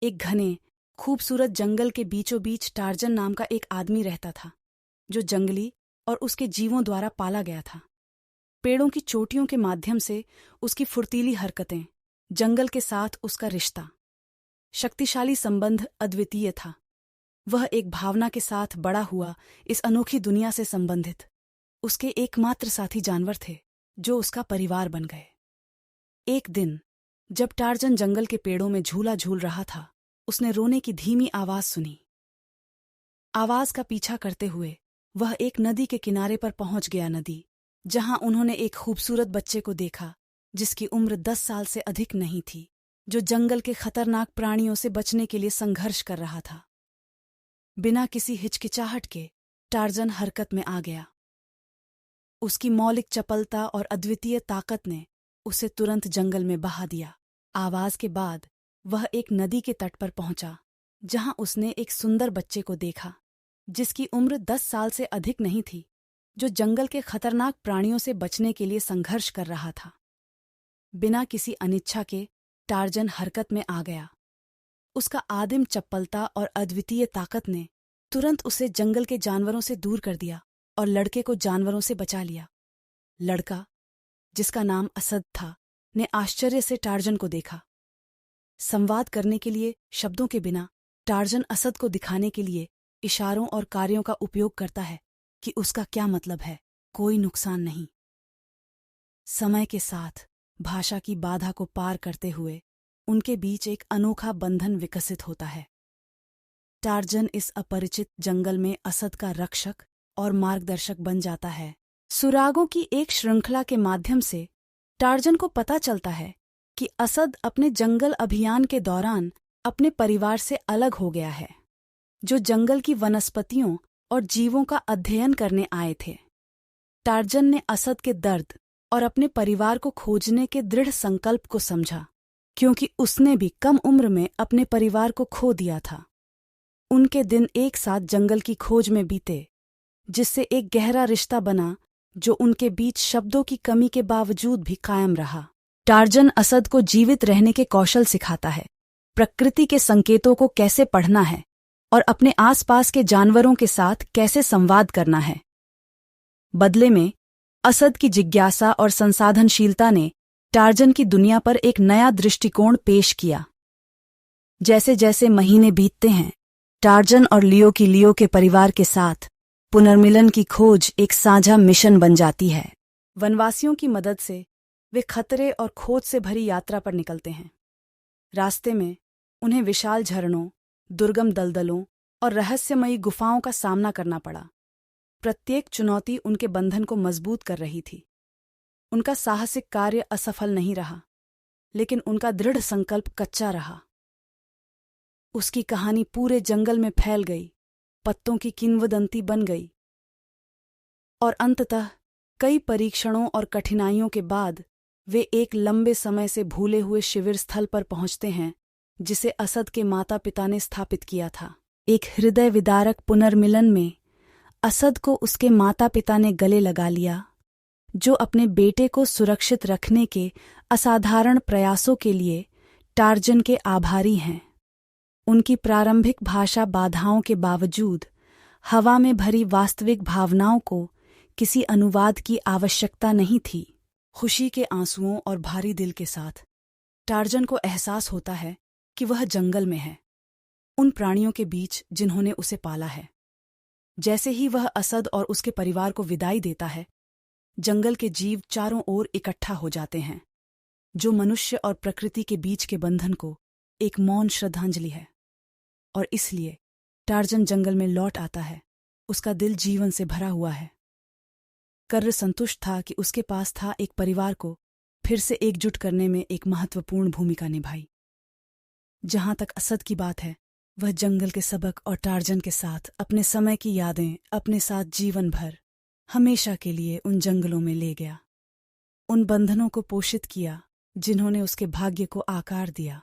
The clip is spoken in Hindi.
एक घने खूबसूरत जंगल के बीचों बीच टार्जन नाम का एक आदमी रहता था, जो जंगली और उसके जीवों द्वारा पाला गया था। पेड़ों की चोटियों के माध्यम से उसकी फुर्तीली हरकतें, जंगल के साथ उसका रिश्ता, शक्तिशाली संबंध अद्वितीय था। वह एक भावना के साथ बड़ा हुआ इस अनोखी दुनिया से संबंधित उसके एकमात्र साथी जानवर थे, जो उसका परिवार बन गए। एक दिन जब टार्जन जंगल के पेड़ों में झूला झूल रहा था, उसने रोने की धीमी आवाज सुनी। आवाज का पीछा करते हुए वह एक नदी के किनारे पर पहुंच गया, नदी जहां उन्होंने एक खूबसूरत बच्चे को देखा, जिसकी उम्र 10 साल से अधिक नहीं थी, जो जंगल के खतरनाक प्राणियों से बचने के लिए संघर्ष कर रहा था। बिना किसी हिचकिचाहट के टार्जन हरकत में आ गया। उसकी मौलिक चपलता और अद्वितीय ताकत ने उसे तुरंत जंगल में बहा दिया। आवाज के बाद वह एक नदी के तट पर पहुंचा, जहां उसने एक सुंदर बच्चे को देखा, जिसकी उम्र 10 साल से अधिक नहीं थी, जो जंगल के खतरनाक प्राणियों से बचने के लिए संघर्ष कर रहा था। बिना किसी अनिच्छा के टार्जन हरकत में आ गया। उसका आदिम चपलता और अद्वितीय ताकत ने तुरंत उसे जंगल के जानवरों से दूर कर दिया और लड़के को जानवरों से बचा लिया। लड़का, जिसका नाम असद था, ने आश्चर्य से टार्जन को देखा। संवाद करने के लिए शब्दों के बिना टार्जन असद को दिखाने के लिए इशारों और कार्यों का उपयोग करता है कि उसका क्या मतलब है। कोई नुकसान नहीं। समय के साथ भाषा की बाधा को पार करते हुए उनके बीच एक अनोखा बंधन विकसित होता है। टार्जन इस अपरिचित जंगल में असद का रक्षक और मार्गदर्शक बन जाता है। सुरागों की एक श्रृंखला के माध्यम से टार्जन को पता चलता है कि असद अपने जंगल अभियान के दौरान अपने परिवार से अलग हो गया है, जो जंगल की वनस्पतियों और जीवों का अध्ययन करने आए थे। टार्जन ने असद के दर्द और अपने परिवार को खोजने के दृढ़ संकल्प को समझा, क्योंकि उसने भी कम उम्र में अपने परिवार को खो दिया था। उनके दिन एक साथ जंगल की खोज में बीते, जिससे एक गहरा रिश्ता बना जो उनके बीच शब्दों की कमी के बावजूद भी कायम रहा। टार्जन असद को जीवित रहने के कौशल सिखाता है, प्रकृति के संकेतों को कैसे पढ़ना है और अपने आसपास के जानवरों के साथ कैसे संवाद करना है। बदले में असद की जिज्ञासा और संसाधनशीलता ने टार्जन की दुनिया पर एक नया दृष्टिकोण पेश किया। जैसे जैसे महीने बीतते हैं, टार्जन और लियो के परिवार के साथ पुनर्मिलन की खोज एक साझा मिशन बन जाती है। वनवासियों की मदद से वे खतरे और खोज से भरी यात्रा पर निकलते हैं। रास्ते में उन्हें विशाल झरनों, दुर्गम दलदलों और रहस्यमयी गुफाओं का सामना करना पड़ा। प्रत्येक चुनौती उनके बंधन को मजबूत कर रही थी। उनका साहसिक कार्य असफल नहीं रहा, लेकिन उनका दृढ़ संकल्प कच्चा रहा। उसकी कहानी पूरे जंगल में फैल गई, पत्तों की किंवदंती बन गई, और अंततः कई परीक्षणों और कठिनाइयों के बाद वे एक लंबे समय से भूले हुए शिविर स्थल पर पहुंचते हैं, जिसे असद के माता पिता ने स्थापित किया था। एक हृदय विदारक पुनर्मिलन में असद को उसके माता पिता ने गले लगा लिया, जो अपने बेटे को सुरक्षित रखने के असाधारण प्रयासों के लिए टार्जन के आभारी हैं। उनकी प्रारंभिक भाषा बाधाओं के बावजूद हवा में भरी वास्तविक भावनाओं को किसी अनुवाद की आवश्यकता नहीं थी। खुशी के आंसुओं और भारी दिल के साथ टार्जन को एहसास होता है कि वह जंगल में है, उन प्राणियों के बीच जिन्होंने उसे पाला है। जैसे ही वह असद और उसके परिवार को विदाई देता है, जंगल के जीव चारों ओर इकट्ठा हो जाते हैं, जो मनुष्य और प्रकृति के बीच के बंधन को एक मौन श्रद्धांजलि है। और इसलिए टार्जन जंगल में लौट आता है। उसका दिल जीवन से भरा हुआ है। कर्र संतुष्ट था कि उसके पास था एक परिवार को फिर से एकजुट करने में एक महत्वपूर्ण भूमिका निभाई। जहां तक असद की बात है, वह जंगल के सबक और टार्जन के साथ अपने समय की यादें अपने साथ जीवन भर हमेशा के लिए उन जंगलों में ले गया। उन बंधनों को पोषित किया जिन्होंने उसके भाग्य को आकार दिया।